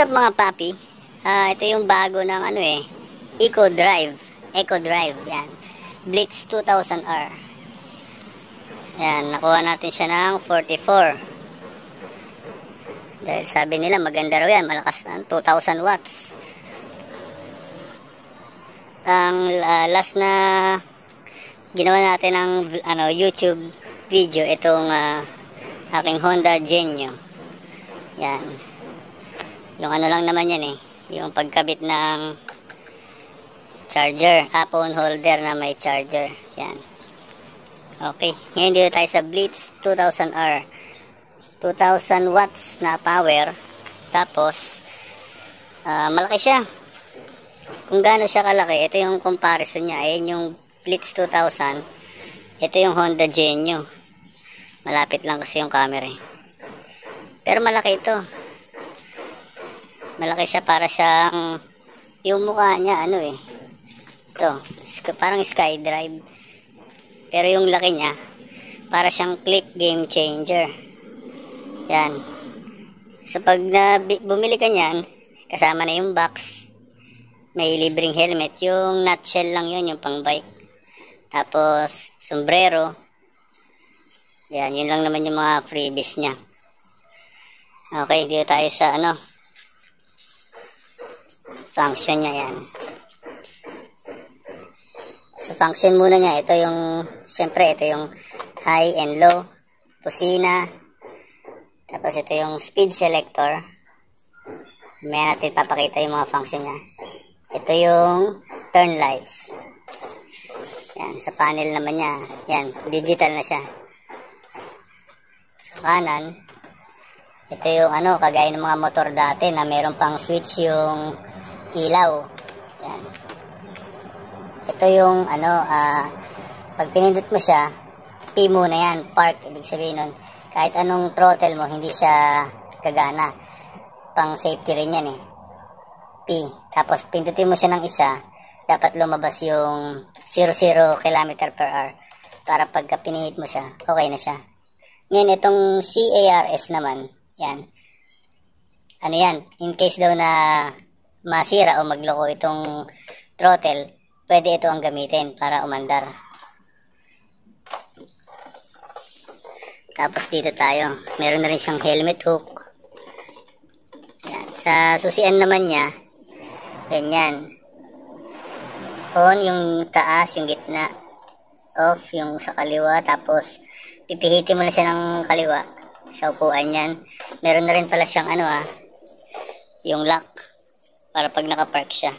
What's up mga papi? Ito yung bago ng Eco Drive. Yan. Blitz 2000R. Yan, nakuha natin siya ng 44. Dahil sabi nila maganda raw yan, malakas na 2000 watts. Ang last na ginawa natin ng YouTube video, itong aking Honda Genio. Yan. Yung lang naman yan yung pagkabit ng charger, phone holder na may charger. Yan. Okay, ngayon dito tayo sa Blitz 2000R. 2000 watts na power. Tapos malaki siya. Kung gaano siya kalaki, ito yung comparison niya. Ayan yung Blitz 2000. Ito yung Honda Genio. Malapit lang kasi yung camera pero malaki ito. Malaki siya, para siyang yung mukha niya ito, parang SkyDrive, pero yung laki niya para siyang click game changer. Yan. So pag bumili ka niyan, kasama na yung box, may libreng helmet, yung nutshell lang yun, yung pang bike, tapos sombrero. Yan, yun lang naman yung mga freebies niya. Okay, dito tayo sa function niya. Yan. So function muna niya, ito yung, siyempre ito yung high and low, busina, tapos ito yung speed selector. May natin papakita yung mga function niya. Ito yung turn lights. Yan, sa panel naman niya, yan, digital na siya. Sa kanan, ito yung kagaya ng mga motor dati na meron pang switch yung ilaw. Yan. Ito yung pag pinindot mo siya, P muna yan, park, ibig sabihin nun, kahit anong throttle mo, hindi siya gagana. Pang safety rin yan P. Tapos pindutin mo siya ng isa, dapat lumabas yung 00 km/h para pagka pinihit mo siya, okay na siya. Ngayon, itong CARS naman, yan. Yan, in case daw na masira o magloko itong throttle, pwede ito ang gamitin para umandar. Tapos dito tayo, meron na rin siyang helmet hook. Yan. Sa susian naman niya, ganyan. On yung taas, yung gitna. Off yung sa kaliwa, tapos pipihitin mo na siya ng kaliwa sa upuan yan. Meron na rin pala siyang yung lock para pag nakapark siya.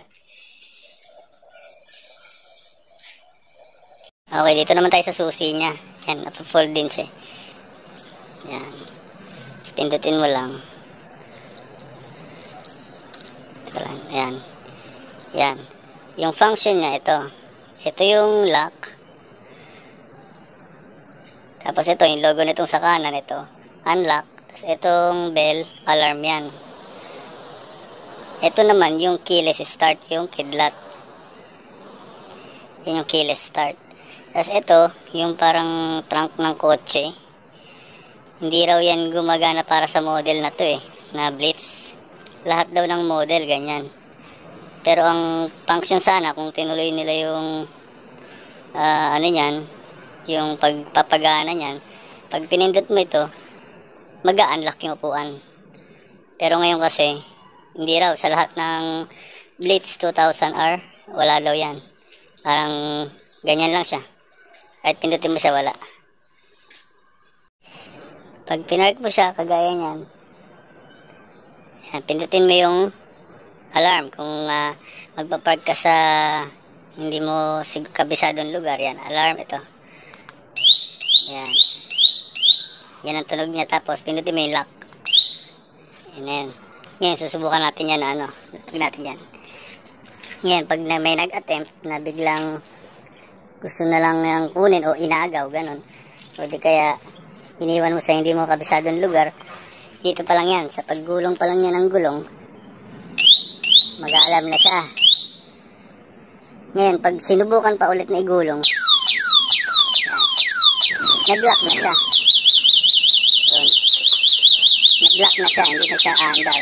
Okay, dito naman tayo sa susi niya. Yan, napafold din siya. Yan. Pindutin mo lang. Ito lang. Yan. Yan. Yung function niya, ito. Ito yung lock. Tapos ito, yung logo nitong sa kanan, ito. Unlock. Tapos itong bell, alarm yan. Ito naman, yung keyless start, yung kidlat. Yan yung keyless start. Tapos ito, yung parang trunk ng kotse. Hindi raw yan gumagana para sa model na to na Blitz. Lahat daw ng model, ganyan. Pero ang function sana, kung tinuloy nila yung yung pagpapagana niyan, pag pinindot mo ito, mag-a-unlock yung upuan. Pero ngayon kasi, hindi raw, sa lahat ng Blitz 2000R, wala daw yan. Parang ganyan lang siya. Kahit pindutin mo siya, wala. Pag pinark mo siya, kagaya niyan, pindutin mo yung alarm. Kung magpapark ka sa hindi mo kabisadong lugar, yan, alarm ito. Yan. Yan ang tunog niya. Tapos pindutin mo yung lock. Yan. Ngayon, susubukan natin yan natin yan. Ngayon, pag may nag-attempt na biglang gusto na lang yung kunin o inagaw, ganun. O di kaya iniwan mo sa hindi mo kabisadong lugar, dito pa lang yan. Sa paggulong pa lang yan ng gulong, mag-aalarm na siya. Ngayon, pag sinubukan pa ulit na igulong, nag-lock na siya. Nag-lock na siya, hindi na siya aandar.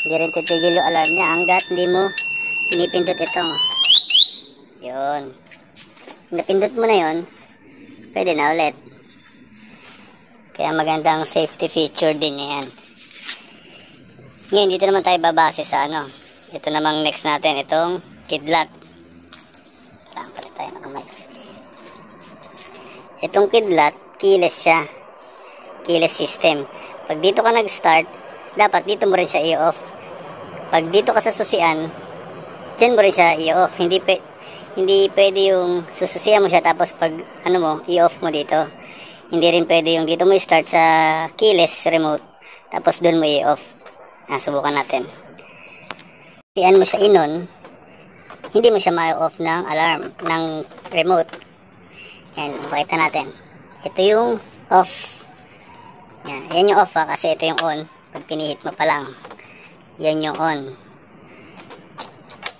Hindi rin titigil yung alarm niya hanggat hindi mo pinipindot ito. Yun. Napindot mo na yun, pwede na ulit. Kaya magandang safety feature din yan. Ngayon, dito naman tayo babase sa ano. Ito namang next natin, itong kidlat. Palit tayo ng kamay. Itong kidlat, keyless siya. Keyless system. Pag dito ka nag-start, dapat dito mo rin siya i-off. Pag dito ka sa susian, dyan mo rin siya i-off. Hindi pwede yung sususian mo siya tapos pag ano mo, i-off mo dito. Hindi rin pwede yung dito mo i-start sa keyless remote tapos doon mo i-off. Subukan natin. Susian mo siya inon, hindi mo siya ma-off ng alarm ng remote. Yan, pakita natin. Ito yung off. Yan yung off kasi ito yung on. Pag pinihit mo pa lang, yan yung on.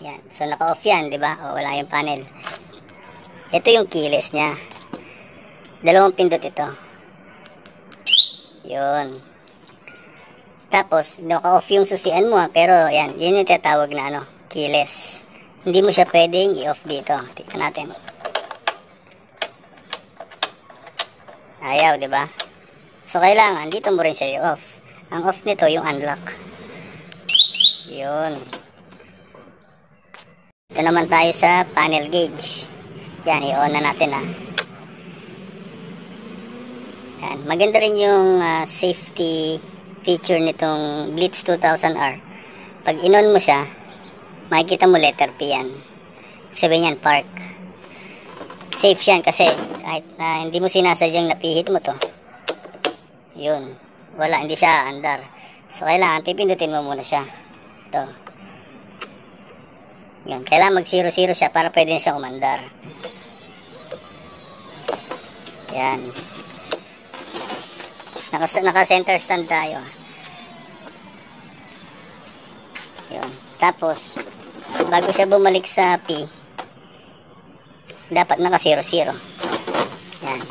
Yan. So, naka-off yan, di ba? O, wala yung panel. Ito yung keyless niya. Dalawang pindot ito. Yun. Tapos, naka-off yung susian mo, pero, yan. Yun yung tinatawag na, ano, keyless. Hindi mo siya pwedeng i-off dito. Tignan natin. Ayaw, di ba? So, kailangan, dito mo rin siya i-off. Ang off nito, yung unlock. Yun. Ito naman tayo sa panel gauge. Yan, i-on na natin Yan, maganda rin yung safety feature nitong Blitz 2000R. Pag in-on mo siya, makikita mo letter P yan. Sabihin yan, park. Safe yan kasi kahit na hindi mo sinasadyang napihit mo to. Yun. Wala, hindi siya andar. So, kailangan pipindutin mo muna siya. Ito. Yun, kailangan mag 0-0 siya para pwede siya umandar. Yan. Naka center stand tayo. Yun. Tapos, bago siya bumalik sa P, dapat naka 0-0. Yan.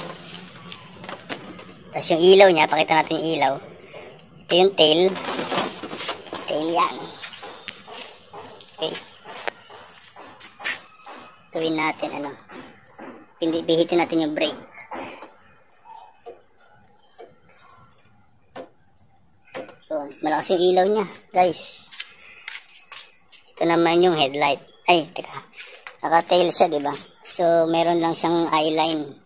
Tapos yung ilaw niya, pakita natin yung ilaw. Ito yung tail. Tail yan. Okay. Gawin natin pihitin natin yung brake. Yun, malakas yung ilaw niya, guys. Ito naman yung headlight. Ay, teka. Naka-tail siya, diba? So, meron lang siyang eyeline.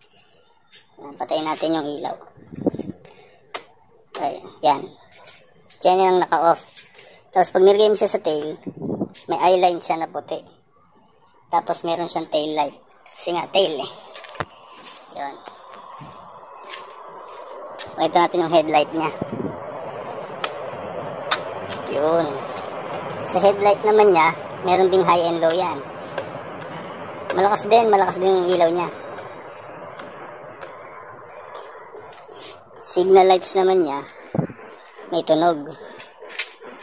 Patayin natin yung ilaw. Ay, yan. Diyan yung naka-off. Tapos, pag nilagay mo siya sa tail, may eyeline siya na puti. Tapos meron siyang tail light. Kasi nga tail Yun. Ito natin yung headlight niya. Yun. Sa headlight naman niya, meron ding high and low yan. Malakas din yung ilaw niya. Signal lights naman niya, may tunog.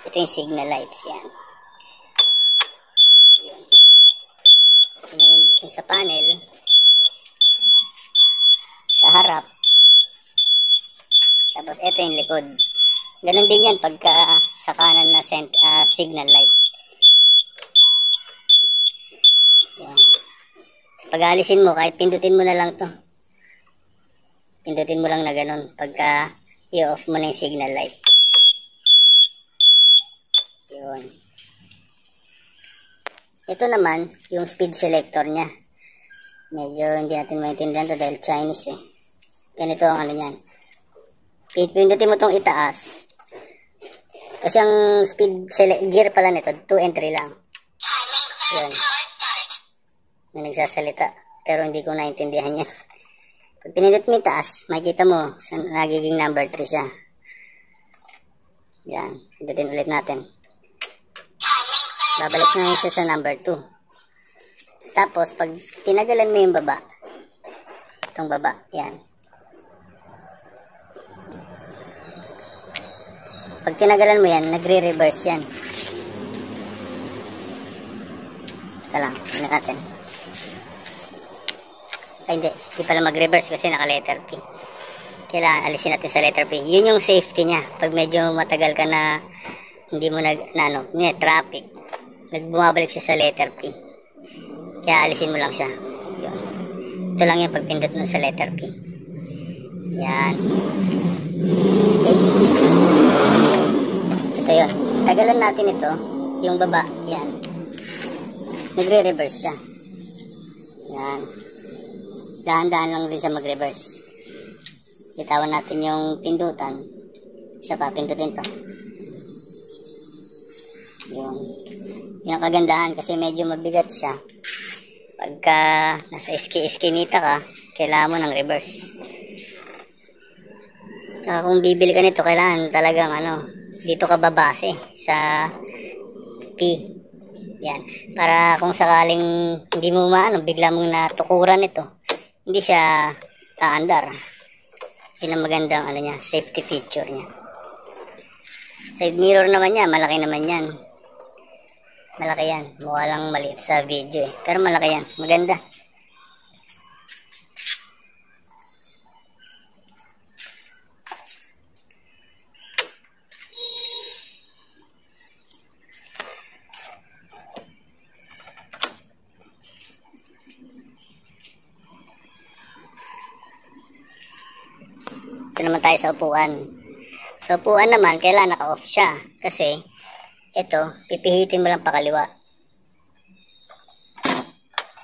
Ito yung signal lights yan. Sa panel, sa harap, tapos ito yung likod. Ganon din yan pagka sa kanan na signal light. Yan. Pag alisin mo, kahit pindutin mo na lang to, pindutin mo lang na ganon pagka i-off mo na yung signal light. Yun. Ito naman yung speed selector niya. Medyo hindi natin maintindihan to dahil Chinese Ganito ang ano niyan. Pindutin mo tong itaas. Kasi ang speed gear pala nito, 2 and 3 lang. Yun. May nagsasalita. Pero hindi ko naintindihan niya. Pag pinindot mo itaas, makikita mo, nagiging number 3 siya. Yan. Pindutin ulit natin. Babalik na siya sa number 2. Tapos, pag tinagalan mo yung baba, itong baba, yan. Pag tinagalan mo yan, nagre-reverse yan. Ito lang, tingnan natin. Ay, hindi pala mag-reverse kasi naka-letter P. Kailangan alisin natin sa letter P. Yun yung safety niya. Pag medyo matagal ka na hindi mo traffic, nagbumabalik siya sa letter P. Kaya alisin mo lang siya. Yun. Ito lang yung pagpindot mo sa letter P. Yan. Okay. Ito yun. Tagalan natin ito. Yung baba. Yan. Nagre-reverse siya. Yan. Dahan-dahan lang din siya mag-reverse. Bitawan natin yung pindutan. Isa pa, pindutin pa. Yun. Yung kagandahan kasi medyo mabigat siya. Pagka nasa iskinita ka, kailangan mo ng reverse. Saka kung bibili ka nito, kailangan talagang dito ka babase sa P. Yan. Para kung sakaling hindi mo bigla mong natukuran ito, hindi siya aandar. Yun ang magandang niya, safety feature niya. Side mirror naman niya, malaki naman yan. Malaki yan. Mukha lang maliit sa video eh. Pero malaki yan. Maganda. Ito naman tayo sa upuan. Sa upuan naman, kailangan naka-off siya. Kasi, ito, pipihitin mo lang pakaliwa.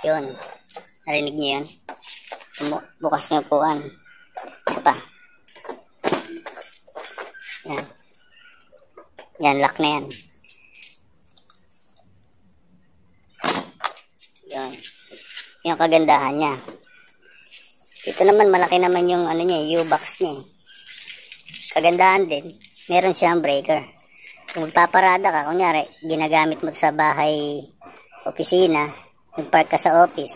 Yun. Narinig niyo yun? Bukas na upuan. Isa pa. Yan. Yan, lock na yan. Yun. Yung kagandahan niya. Ito naman, malaki naman yung U-box niya. Kagandahan din, meron siyang breaker. Kung magpaparada ka, kunyari, ginagamit mo sa bahay, opisina, nag-park ka sa office,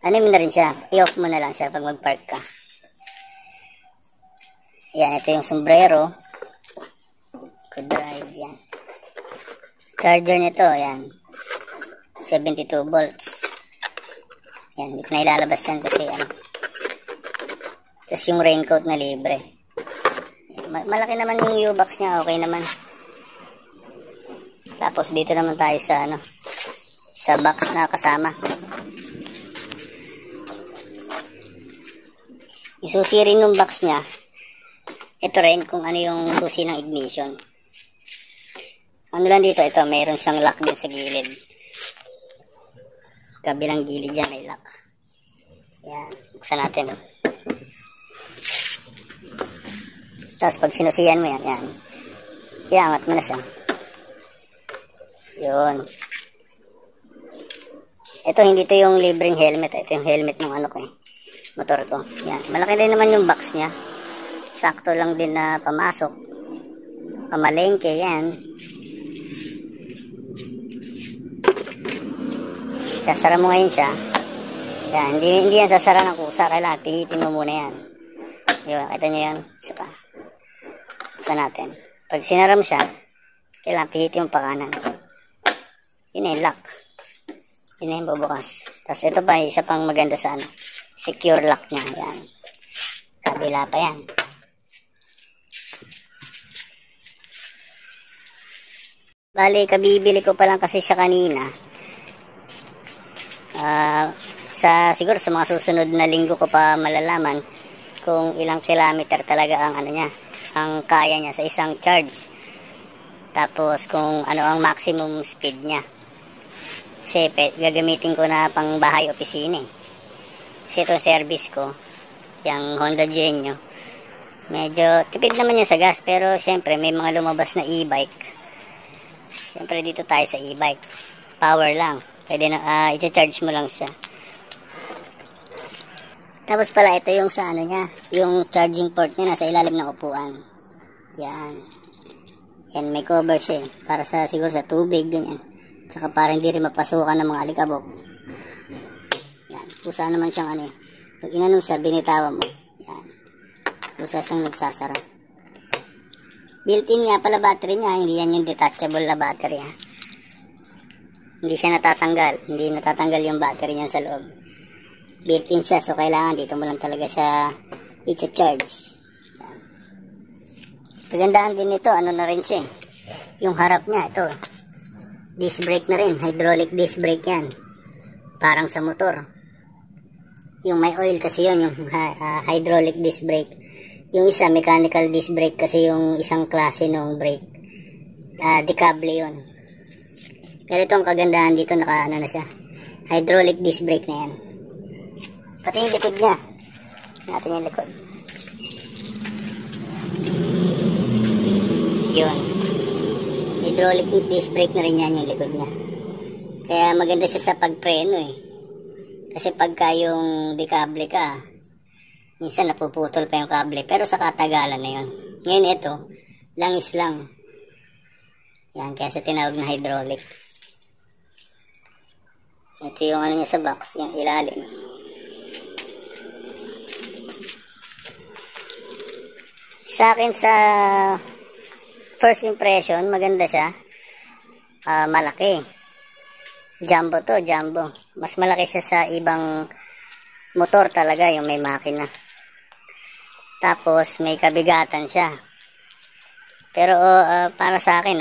mo na rin siya, i-off mo na lang siya pag mag-park ka. Yan, ito yung sombrero. Good drive, yan. Charger nito, yan. 72 volts. Yan, hindi ko na ilalabas yan kasi Tapos yung raincoat na libre. Malaki naman yung U-box niya, okay naman. Tapos dito naman tayo sa sa box na kasama. Isusi rin yung box niya. Ito rin kung ano yung susi ng ignition. Ano lang dito, ito mayroon siyang lock din sa gilid. Kabilang gilid dyan may lock. Yan, buksan natin. Tapos pag sinusiyan mo yan, iangat mo na siya. Yun. Ito, hindi to yung libreng helmet. Ito yung helmet ng motor ko. Yan. Malaki din naman yung box niya. Sakto lang din na pamasok. Pamalengke, yan. Sasara mo ngayon siya. Yan. Hindi yan sasara ng kusa. Kailangan pihitin mo muna yan. Yun. Kita nyo yan. Isa pa. Buksan natin. Pag sinara mo siya, kailangan pihitin mo pa kanan. Yun yung lock. Yun yung bubukas. Tapos ito pa, isa pang maganda sa secure lock niya. Yan. Kabila pa yan. Bali, kabibili ko pa lang kasi siya kanina. Siguro sa mga susunod na linggo ko pa malalaman kung ilang kilometer talaga ang ang kaya niya sa isang charge. Tapos kung ang maximum speed niya. Kasi gagamitin ko na pang bahay opisina. Kasi ito service ko, yung Honda Genio. Medyo tipid naman yan sa gas, pero syempre may mga lumabas na e-bike. Syempre dito tayo sa e-bike. Power lang. Pwede na i-charge mo lang siya. Tapos pala ito yung sa niya, yung charging port niya nasa ilalim ng upuan. Yan. Yan, may cover siya para siguro sa tubig, ganyan. Tsaka para hindi rin mapasukan ng mga alikabok. Yan. Kusa naman siyang pag inanong siya, binitawan mo. Yan. Kusa siyang nagsasara. Built-in nga pala battery niya. Hindi yan yung detachable na battery. Hindi siya natatanggal. Hindi natatanggal yung battery niya sa loob. Built-in siya. So, kailangan dito mo lang talaga siya i-charge. Yan. Kagandaan din nito. Na rin siya. Yung harap niya, ito. Disc brake na rin. Hydraulic disc brake yan. Parang sa motor. Yung may oil kasi yun, yung hydraulic disc brake. Yung isa, mechanical disc brake kasi yung isang klase ng brake. Decable yun. Pero itong kagandahan dito, ano na siya. Hydraulic disc brake na yan. Pati yung likod niya. Natin yung likod. Yun. Hydraulic disc brake na rin yan yung likod niya. Kaya maganda siya sa pagpreno eh. Kasi pagka yung decable ka, minsan napuputol pa yung kable. Pero sa katagalan na yun. Ngayon ito, langis lang. Yan, kaya siya tinawag na hydraulic. Ito yung ano niya sa box, yung ilalim. Sa akin sa first impression, maganda siya. Malaki. Jumbo to, jumbo. Mas malaki siya sa ibang motor talaga, yung may makina. Tapos, may kabigatan siya. Pero, para sa akin,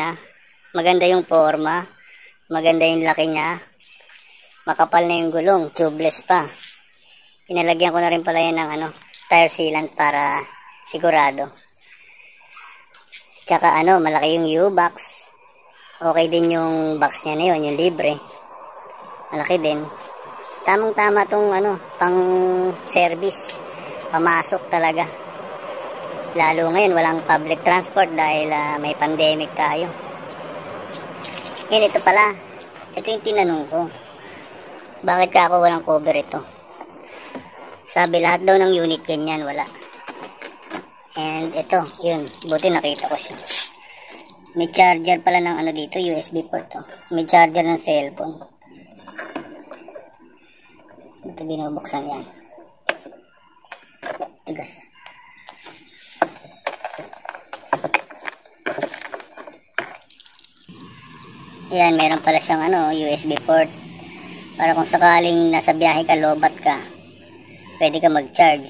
maganda yung forma. Maganda yung laki niya. Makapal na yung gulong. Tubeless pa. Pinalagyan ko na rin pala yan ng tire sealant para sigurado. Tsaka, malaki yung U-box. Okay din yung box niya na yun, yung libre. Malaki din. Tamang-tama tong pang service. Pamasok talaga. Lalo ngayon walang public transport dahil may pandemic tayo. Ngayon ito pala. Ito yung tinanong ko. Bakit ka ako walang cover ito? Sabi lahat daw ng unit ganyan, wala. And ito, yun. Buti nakita ko siya. May charger pala ng dito, USB port to. May charger ng cellphone. Ito binubuksan yan. Tigas. Ayan, meron pala siyang USB port. Para kung sakaling nasa biyahe ka, lobat ka, pwede ka mag-charge.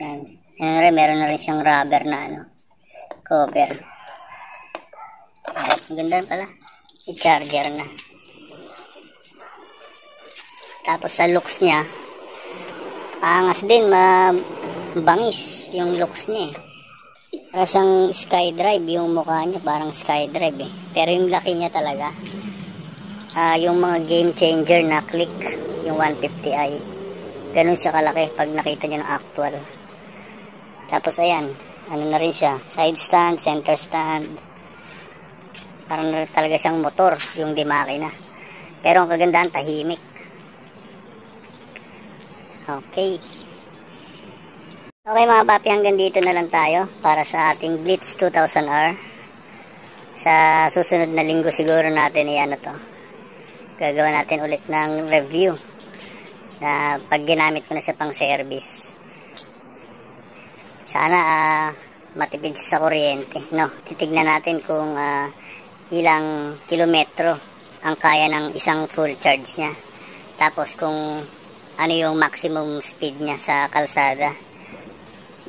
Ayan. Ayan, meron na rin siyang rubber na cover. Ayan, maganda pala. I-charger na. Tapos sa looks niya, angas din, mabangis yung looks niya. Para siyang SkyDrive, yung mukha niya parang SkyDrive eh. Pero yung laki niya talaga, yung mga game changer na click, yung 150i, ganun siya kalaki pag nakita niyo ng actual. Tapos ayan, na rin siya, side stand, center stand. Parang talaga siyang motor, yung di makina. Pero ang kagandahan, tahimik. Okay. Okay mga papi, hanggang dito na lang tayo para sa ating Blitz 2000R. Sa susunod na linggo siguro natin to. Gagawa natin ulit ng review na pag ginamit ko na siya pang service. Sana matipid sa kuryente, no? Titignan natin kung ilang kilometro ang kaya ng isang full charge niya. Tapos kung ano yung maximum speed niya sa kalsada.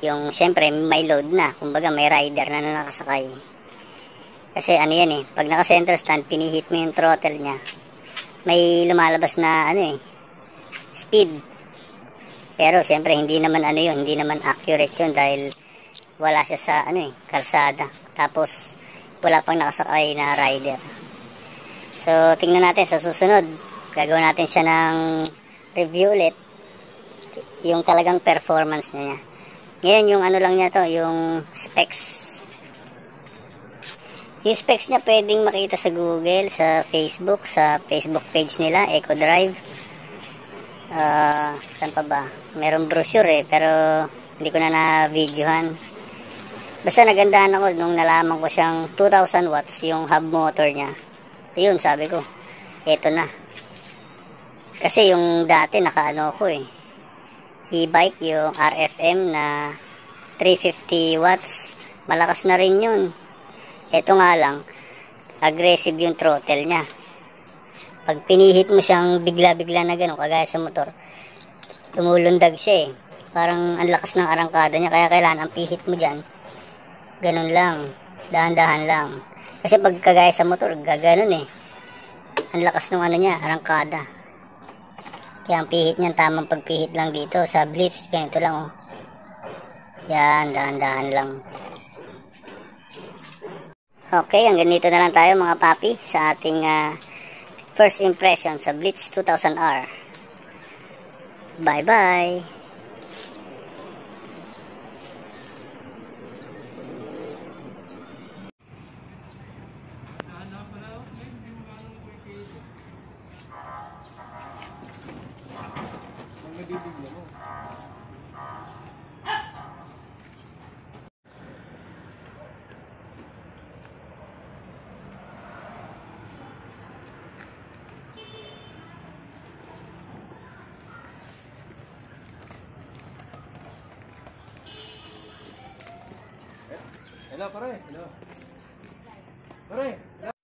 Yung syempre may load na, kumbaga may rider na nakasakay. Kasi yan pag naka center stand, pinihit mo yung throttle niya, may lumalabas na speed. Pero syempre hindi naman hindi naman accurate yun dahil wala siya sa kalsada. Tapos wala pang nakasakay na rider. So tingnan natin sa susunod. Gagawin natin siya ng review ulit. Yung talagang performance niya. Ngayon yung lang niya to, yung specs. Yung specs niya pwedeng makita sa Google, sa Facebook page nila, EcoDrive. Saan pa ba? Meron brochure pero hindi ko na na-videohan. Basta nagandahan ako nung nalaman ko siyang 2000 watts yung hub motor niya. Ayun, sabi ko, eto na. Kasi yung dati ko e-bike, yung RFM na 350 watts. Malakas na rin yun. Eto nga lang, aggressive yung throttle niya. Pag pinihit mo siyang bigla-bigla na gano'n, kagaya sa motor, lumulundag siya eh. Parang ang lakas ng arangkada niya, kaya kailangan ang pihit mo dyan. Ganun lang. Dahan-dahan lang. Kasi pag kagaya sa motor, gaganon eh. Ang lakas ng ano niya, arangkada. Kaya ang pihit niyan, tamang pagpihit lang dito. Sa blitz, ganito lang oh. Yan, dahan-dahan lang. Okay, hanggang dito na lang tayo mga papi sa ating first impression sa Blitz 2000R. Bye-bye! Hello, pare. Hello. Pare.